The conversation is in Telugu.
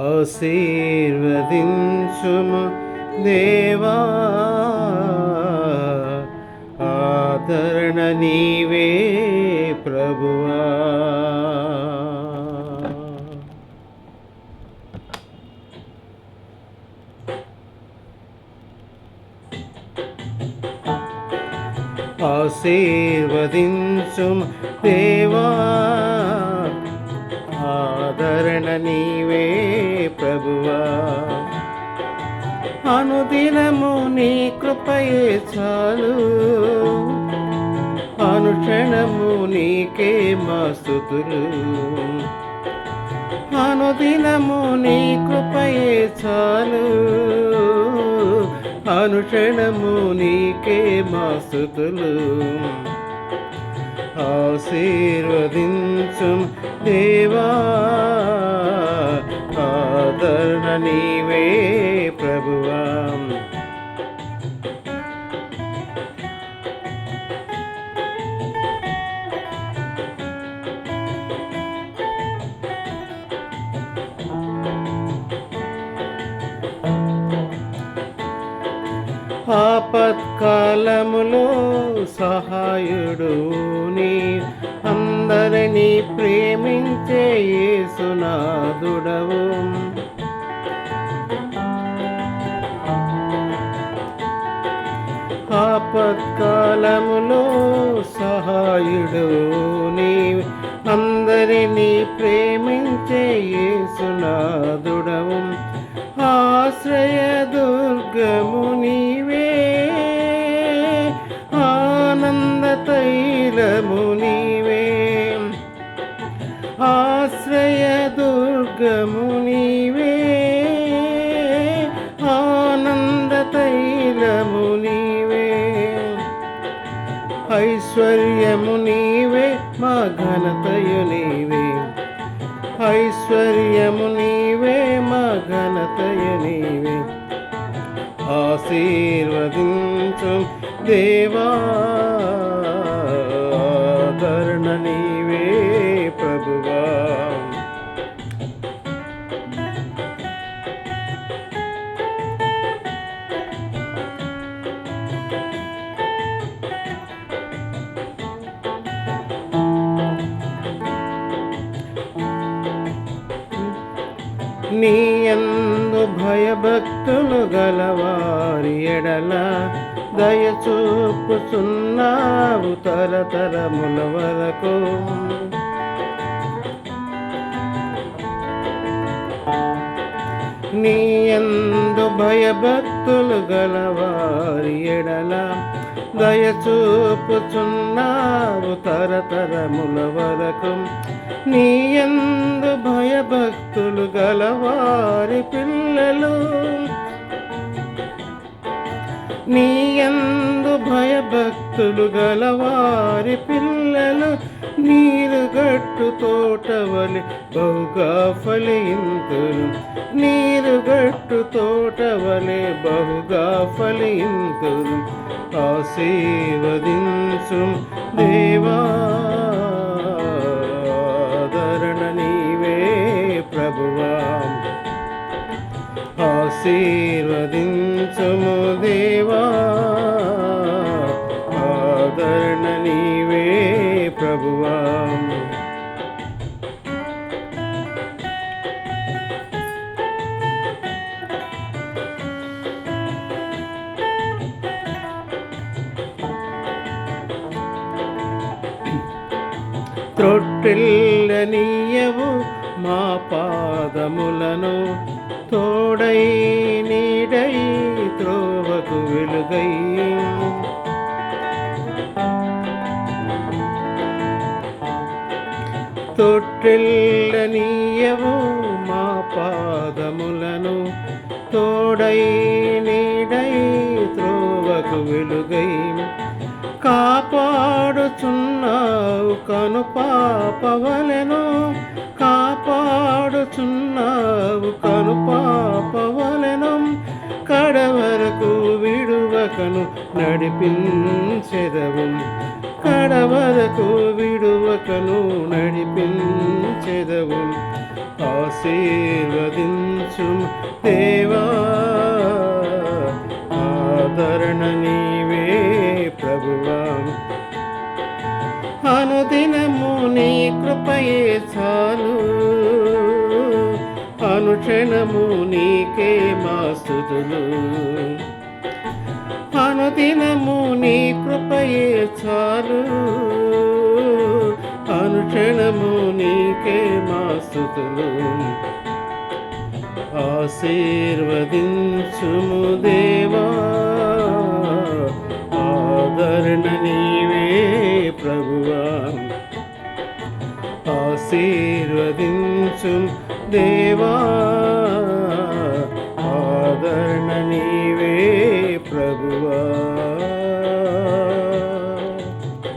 ఆశీర్వదించుము దేవా, ఆదరణ నీవే ప్రభువా. ఆశీర్వదించుము దేవా, ఆదరణ నీవే ప్రభువా. అనుదినము నీ కృపయే చాలు, అనుక్షణము నీకే మా స్తుతులు. అనుదినము నీ కృపయే చాలు, అనుక్షణము నీకే మా స్తుతులు. ఆశీర్వదించుం దేవా, ఆదరణ నీవే ప్రభువా. ఆపత్కాలములో సహాయుడు నీ, అందరినీ ప్రేమించే యేసునాథుడవు. ఆపత్కాలములో సహాయుడు నీ, అందరినీ ప్రేమించే యేసునాథుడవు. ఆశ్రయ దుర్గము నీవే, ఆనంద తైలము నీవే. ఆశ్రయ దుర్గము నీవే, ఆనంద తైలము నీవే. ఐశ్వర్యము నీవే, మా ఘనతయు నీవే. ఐశ్వర్యము నీవే, మా ఘనతయు నీవే. ఆశీర్వదించు దేవా, ఆదరణ నీవే ప్రభువా. నీ యందు భయభక్తులు గలవారి ఎడల దయచూపుచున్నావు తరతరముల వరకు. నీ యందు భయభక్తులు గలవారి ఎడల దయచూపుచున్నావు తరతరముల వరకు. నీ యందు భయభక్తులు గలవారి పిల్లలు, నీ యందు భయభక్తులు గలవారి పిల్లలు నీరుగట్టు తోటవలి బహుగా ఫలింతురు. నీరుగట్టు తోటవలి బహుగా ఫలింతురు. ఆశీర్వదించు దేవా, ఆదరణ నీవే ప్రభువా. ఆశీర్వదించుము దేవా, ఆదరణ నీవే ప్రభువా. త్రొట్టిల్లనీయవు మా పాదములను, తోడై నీడై త్రోవకు వెలుగై. తొట్టిల్లనీయవు మా పాదములను, తోడై నీడై త్రోవకు వెలుగై. కాపాడుచున్నావు కనుపాపవలెను, కాపాడుచున్నావు కనుపాపవలెను. కడవరకు విడువకను నడిపించెదవు, కడవరకు విడువకను నడిపించెదవు. ఆశీర్వదించు దేవా, ఆదరణ నీవే ప్రభువా. అనుదినము నీ కృపయే చాలు, అనుక్షణము నీకే మా స్తుతులు. అనుదినము నీ కృపయే చాలు, అనుక్షణము నీకే మా స్తుతులు. ఆశీర్వదించుము దేవా, ఆదరణ నీవే ప్రభువా. ఆశీర్వదించు దేవా,